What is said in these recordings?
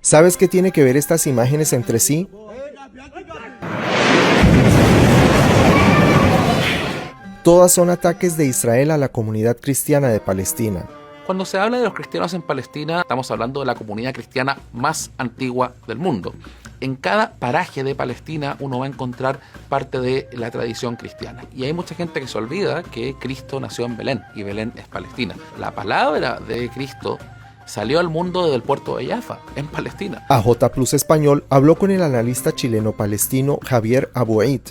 ¿Sabes qué tiene que ver estas imágenes entre sí? Todas son ataques de Israel a la comunidad cristiana de Palestina. Cuando se habla de los cristianos en Palestina, estamos hablando de la comunidad cristiana más antigua del mundo. En cada paraje de Palestina uno va a encontrar parte de la tradición cristiana. Y hay mucha gente que se olvida que Cristo nació en Belén, y Belén es Palestina. La palabra de Cristo salió al mundo desde el puerto de Jaffa, en Palestina. AJ Plus Español habló con el analista chileno-palestino Javier Abuaid,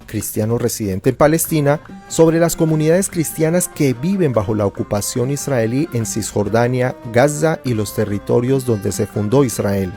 cristiano residente en Palestina, sobre las comunidades cristianas que viven bajo la ocupación israelí en Cisjordania, Gaza y los territorios donde se fundó Israel.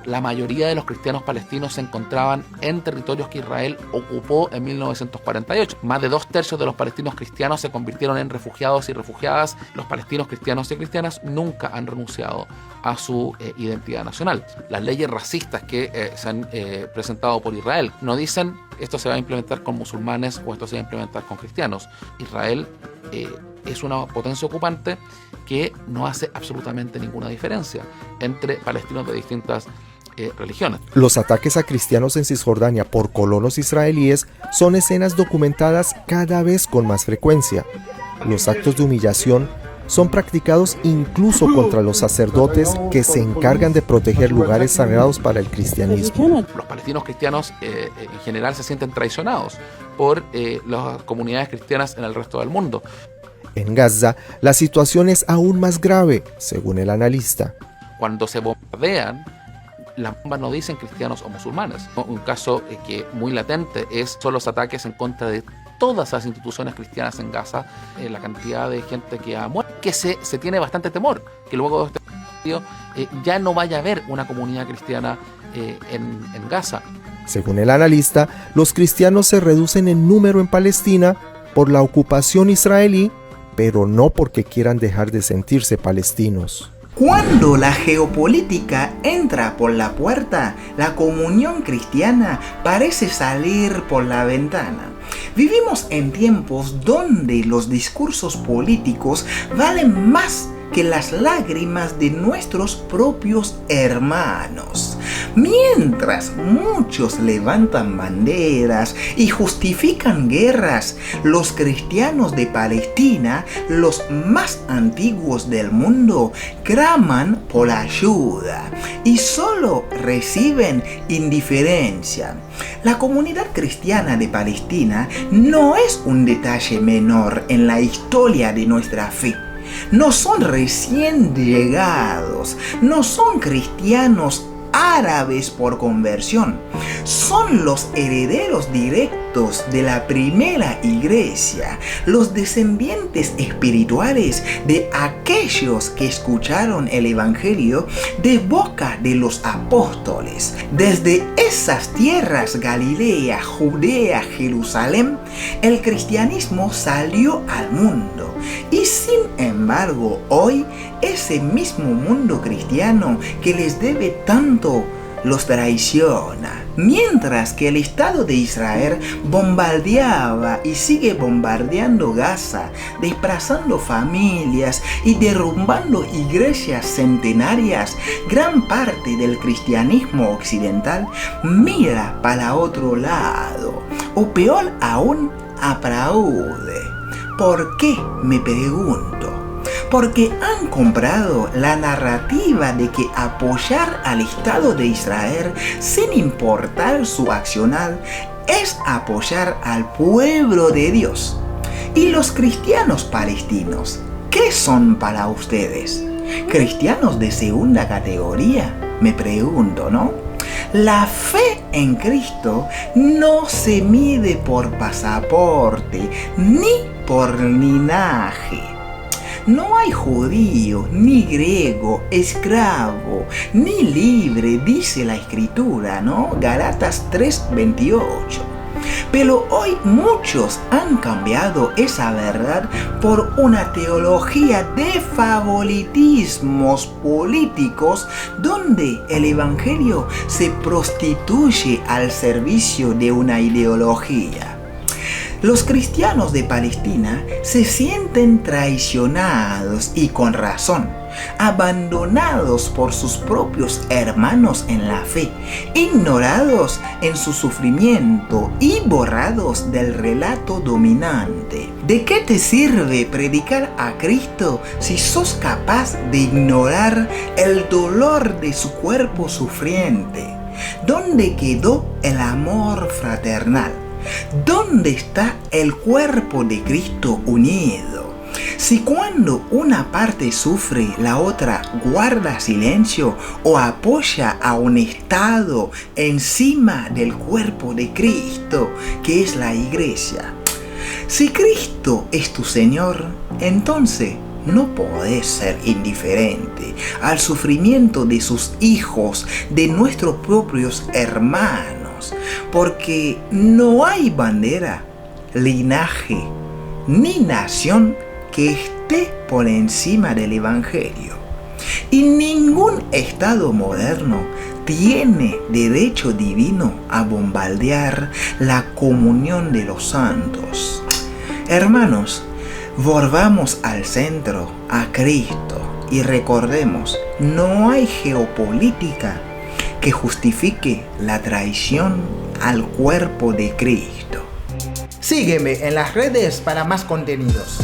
La mayoría de los cristianos palestinos se encontraban en territorios que Israel ocupó en 1948. Más de 2/3 de los palestinos cristianos se convirtieron en refugiados y refugiadas. Los palestinos cristianos y cristianas nunca han renunciado a su identidad nacional. Las leyes racistas que se han presentado por Israel no dicen esto se va a implementar con musulmanes o esto se va a implementar con cristianos. Israel es una potencia ocupante que no hace absolutamente ninguna diferencia entre palestinos de distintas religiones. Los ataques a cristianos en Cisjordania por colonos israelíes son escenas documentadas cada vez con más frecuencia. Los actos de humillación son practicados incluso contra los sacerdotes que se encargan de proteger lugares sagrados para el cristianismo. Los palestinos cristianos en general se sienten traicionados por las comunidades cristianas en el resto del mundo. En Gaza, la situación es aún más grave, según el analista. Cuando se bombardean, las bombas no dicen cristianos o musulmanes. Un caso que muy latente son los ataques en contra de todas las instituciones cristianas en Gaza, la cantidad de gente que ha muerto, que se tiene bastante temor que luego de este episodio ya no vaya a haber una comunidad cristiana en Gaza. Según el analista, los cristianos se reducen en número en Palestina por la ocupación israelí, pero no porque quieran dejar de sentirse palestinos. Cuando la geopolítica entra por la puerta, la comunión cristiana parece salir por la ventana. Vivimos en tiempos donde los discursos políticos valen más que las lágrimas de nuestros propios hermanos. Mientras muchos levantan banderas y justifican guerras, los cristianos de Palestina, los más antiguos del mundo, claman por ayuda y solo reciben indiferencia. La comunidad cristiana de Palestina no es un detalle menor en la historia de nuestra fe. No son recién llegados, no son cristianos árabes por conversión, son los herederos directos de la primera iglesia, los descendientes espirituales de aquellos que escucharon el evangelio de boca de los apóstoles. Desde esas tierras, Galilea, Judea, Jerusalén, el cristianismo salió al mundo. Y sin embargo, hoy ese mismo mundo cristiano que les debe tanto los traiciona. Mientras que el Estado de Israel bombardeaba y sigue bombardeando Gaza, desplazando familias y derrumbando iglesias centenarias, gran parte del cristianismo occidental mira para otro lado, o peor aún, aplaude. ¿Por qué? Me pregunto. Porque han comprado la narrativa de que apoyar al Estado de Israel sin importar su accionar es apoyar al pueblo de Dios. ¿Y los cristianos palestinos? ¿Qué son para ustedes? ¿Cristianos de segunda categoría? Me pregunto, ¿no? La fe en Cristo no se mide por pasaporte ni por linaje. No hay judío, ni griego, esclavo, ni libre, dice la Escritura, ¿no? Gálatas 3:28. Pero hoy muchos han cambiado esa verdad por una teología de favoritismos políticos donde el evangelio se prostituye al servicio de una ideología. Los cristianos de Palestina se sienten traicionados y con razón, abandonados por sus propios hermanos en la fe, ignorados en su sufrimiento y borrados del relato dominante. ¿De qué te sirve predicar a Cristo si sos capaz de ignorar el dolor de su cuerpo sufriente? ¿Dónde quedó el amor fraternal? ¿Dónde está el cuerpo de Cristo unido? Si cuando una parte sufre, la otra guarda silencio o apoya a un Estado encima del cuerpo de Cristo, que es la Iglesia. Si Cristo es tu Señor, entonces no podés ser indiferente al sufrimiento de sus hijos, de nuestros propios hermanos, porque no hay bandera, linaje, ni nación que esté por encima del Evangelio. Y ningún Estado moderno tiene derecho divino a bombardear la comunión de los santos. Hermanos, volvamos al centro, a Cristo, y recordemos, no hay geopolítica que justifique la traición al cuerpo de Cristo. Sígueme en las redes para más contenidos.